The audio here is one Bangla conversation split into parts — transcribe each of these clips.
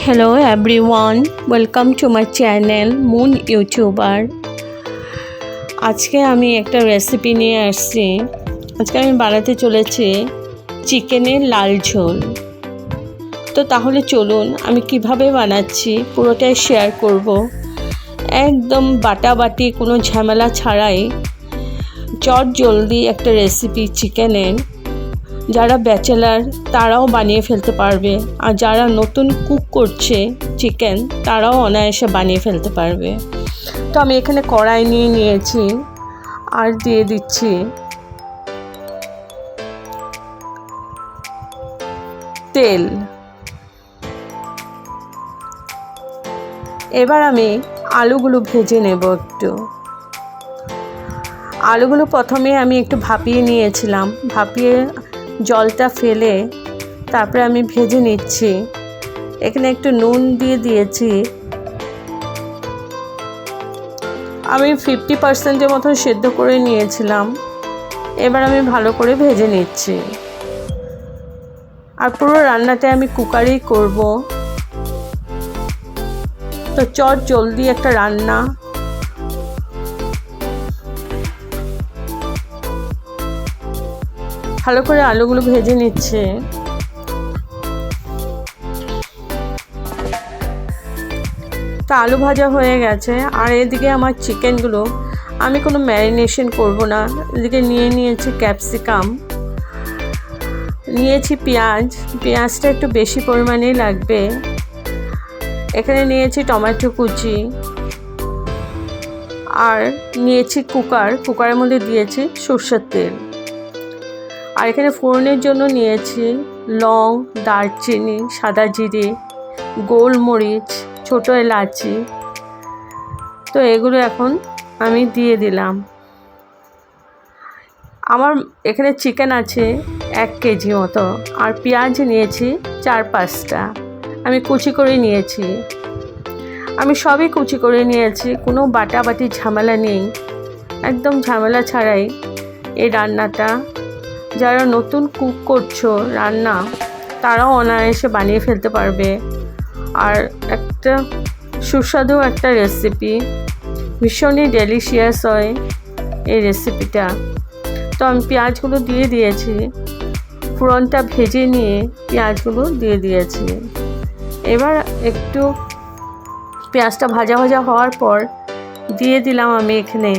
Hello everyone, welcome to my channel Moon YouTuber। আজকে আমি একটা রেসিপি নিয়ে আসছি। আজকে আমি বানাতে চলেছি চিকেনের লাল ঝোল। তো তাহলে চলুন আমি কিভাবে বানাচ্ছি পুরোটাই শেয়ার করব। একদম বাটাবাটি কোনো ঝামেলা ছাড়াই চট জলদি একটা রেসিপি চিকেনের। যারা ব্যাচেলার তারাও বানিয়ে ফেলতে পারবে, আর যারা নতুন কুক করছে চিকেন তারাও অনায়াসে বানিয়ে ফেলতে পারবে। তো আমি এখানে কড়াই নিয়ে নিয়েছি আর দিয়ে দিচ্ছি তেল। এবার আমি আলুগুলো ভেজে নেব একটু। আলুগুলো প্রথমে আমি একটু ভাপিয়ে নিয়েছিলাম, ভাপিয়ে জলটা ফেলে তারপরে আমি ভেজে নিচ্ছি। এখানে একটু নুন দিয়ে দিয়েছি। আমি 50% মতো সেদ্ধ করে নিয়েছিলাম। এবার আমি ভালো করে ভেজে নিচ্ছি। আর পুরো রান্নাটা আমি কুকারেই করব। তো চট জলদি একটা রান্না। ভালো করে আলুগুলো ভেজে নিচ্ছে। তো আলু ভাজা হয়ে গেছে। আর এদিকে আমার চিকেনগুলো আমি কোনো ম্যারিনেশন করব না। এদিকে নিয়ে নিয়েছি ক্যাপসিকাম, নিয়েছি পেঁয়াজ। পেঁয়াজটা একটু বেশি পরিমাণেই লাগবে। এখানে নিয়েছি টমেটো কুচি, আর নিয়েছি কুকারের মধ্যে দিয়েছি সরষের তেল। আর এখানে ফোড়নের জন্য নিয়েছি লং, দারচিনি, সাদা জিরে, গোলমরিচ, ছোটো এলাচি। তো এগুলো এখন আমি দিয়ে দিলাম। আমার এখানে চিকেন আছে 1 কেজি মতো, আর পেঁয়াজ নিয়েছি 4-5টা। আমি কুচি করে নিয়েছি। আমি সবই কুচি করে নিয়েছি, কোনো বাটাবাটি ঝামেলা নেই। একদম ঝামেলা ছাড়াই এই রান্নাটা। যারা নতুন কুক করছো রান্না তারাও অনায়াসে বানিয়ে ফেলতে পারবে। আর একটা সুস্বাদু একটা রেসিপি, ভীষণই ডেলিশিয়াস হয় এই রেসিপিটা। তো আমি পেঁয়াজগুলো দিয়ে দিয়েছি, ফোড়নটা ভেজে নিয়ে পেঁয়াজগুলো দিয়ে দিয়েছি। এবার একটু পেঁয়াজটা ভাজা ভাজা হওয়ার পর দিয়ে দিলাম আমি এখানে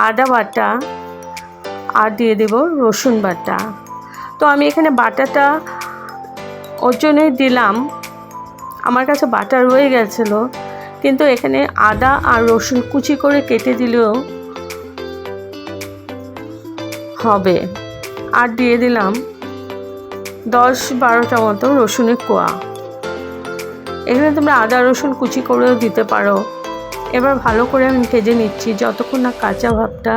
আদা বাটা, আর দিয়ে দেব রসুন বাটা। তো আমি এখানে বাটাটা ওর জন্যই দিলাম, আমার কাছে বাটা রয়ে গেছিলো, কিন্তু এখানে আদা আর রসুন কুচি করে কেটে দিলেও হবে। আর দিয়ে দিলাম 10-12টা মতো রসুনের কোয়া। এখানে তোমরা আদা রসুন কুচি করেও দিতে পারো। এবার ভালো করে আমি ভেজে নিচ্ছি যতক্ষণ না কাঁচা ভাবটা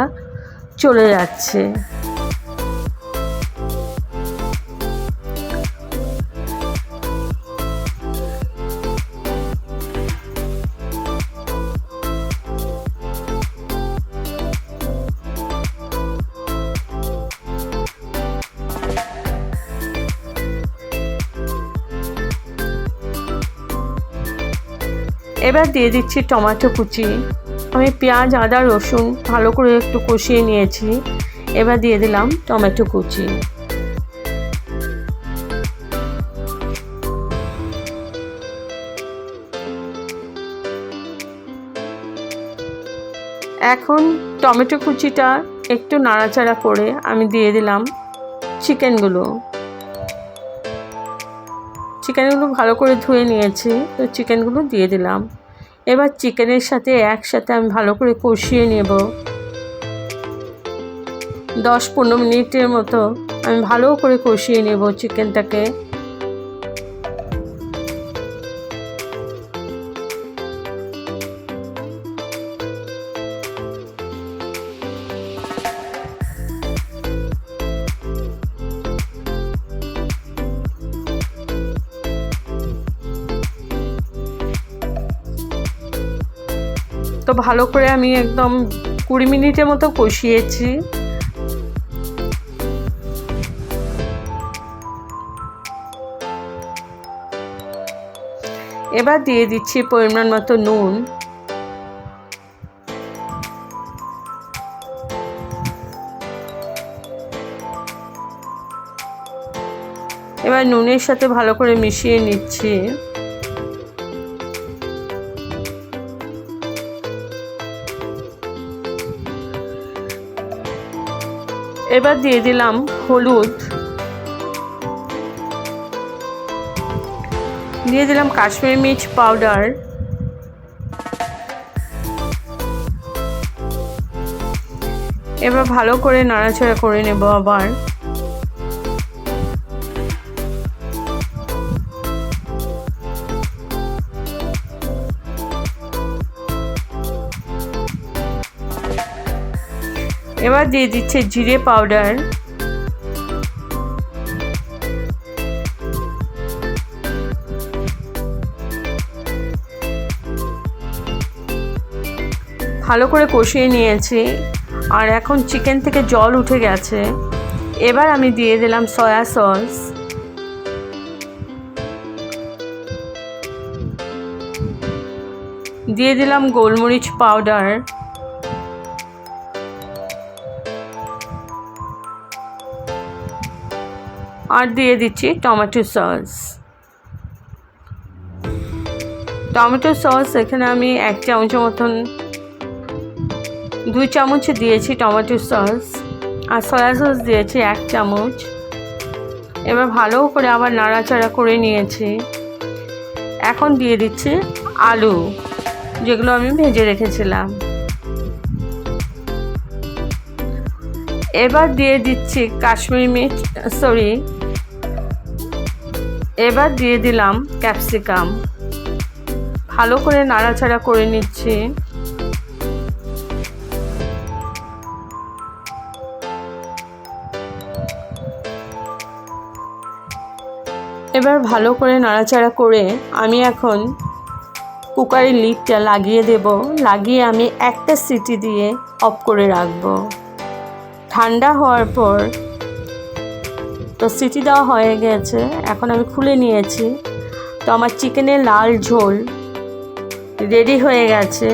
চলে যাচ্ছে। এবার দিয়ে দিচ্ছি টমেটো কুচি। আমি পেঁয়াজ, আদা, রসুন ভালো করে একটু কষিয়ে নিয়েছি। এবার দিয়ে দিলাম টমেটো কুচি। এখন টমেটো কুচিটা একটু নাড়াচাড়া করে আমি দিয়ে দিলাম চিকেনগুলো ভালো করে ধুয়ে নিয়েছি। তো চিকেনগুলো দিয়ে দিলাম। এবার চিকেনের সাথে একসাথে আমি ভালো করে কষিয়ে নেব। 10-15 মিনিটের মতো আমি ভালো করে কষিয়ে নেব চিকেনটাকে। তো ভালো করে আমি একদম 20 মিনিটের মতো কষিয়েছি। এবার দিয়ে দিচ্ছি পরিমাণ মতো নুন। এবার নুনের সাথে ভালো করে মিশিয়ে নিচ্ছি। এবার দিয়ে দিলাম হলুদ, দিয়ে দিলাম কাশ্মীরি মির্চ পাউডার, এবার ভালো করে নাড়াচাড়া করে নেব আবার। এবার দিয়ে দিচ্ছে জিরে পাউডার, ভালো করে কষিয়ে নিয়েছি আর এখন চিকেন থেকে জল উঠে গেছে। এবার আমি দিয়ে দিলাম সয়া সস, দিয়ে দিলাম গোলমরিচ পাউডার, আর দিয়ে দিচ্ছি টমেটো সস। টমেটো সস এখানে আমি 1 চামচের মতন, 2 চামচ দিয়েছি টমেটো সস, আর সয়া সস দিয়েছি 1 চামচ। এবার ভালো করে আবার নাড়াচাড়া করে নিয়েছি। এখন দিয়ে দিচ্ছি আলু, যেগুলো আমি ভেজে রেখেছিলাম। এবার দিয়ে দিচ্ছি এবার দিয়ে দিলাম ক্যাপসিকাম। ভালো করে নাড়াচাড়া করে নিচ্ছি। এবার ভালো করে নাড়াচাড়া করে আমি এখন কুকারের লিডটা লাগিয়ে দেব। লাগিয়ে আমি একটা সিটি দিয়ে অফ করে রাখব। ঠান্ডা হওয়ার পর তো সিটি দেওয়া হয়ে গেছে, এখন আমি খুলে নিয়েছি। তো আমার চিকেনের লাল ঝোল রেডি হয়ে গেছে।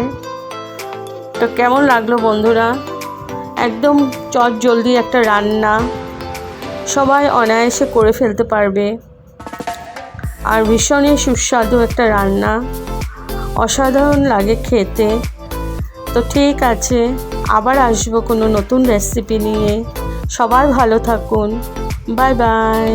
তো কেমন লাগলো বন্ধুরা? একদম চটজলদি একটা রান্না, সবাই অনায়াসে করে ফেলতে পারবে, আর ভীষণই সুস্বাদু একটা রান্না, অসাধারণ লাগে খেতে। তো ঠিক আছে, আবার আসবো কোনো নতুন রেসিপি নিয়ে। সবাই ভালো থাকুন, বাই বাই।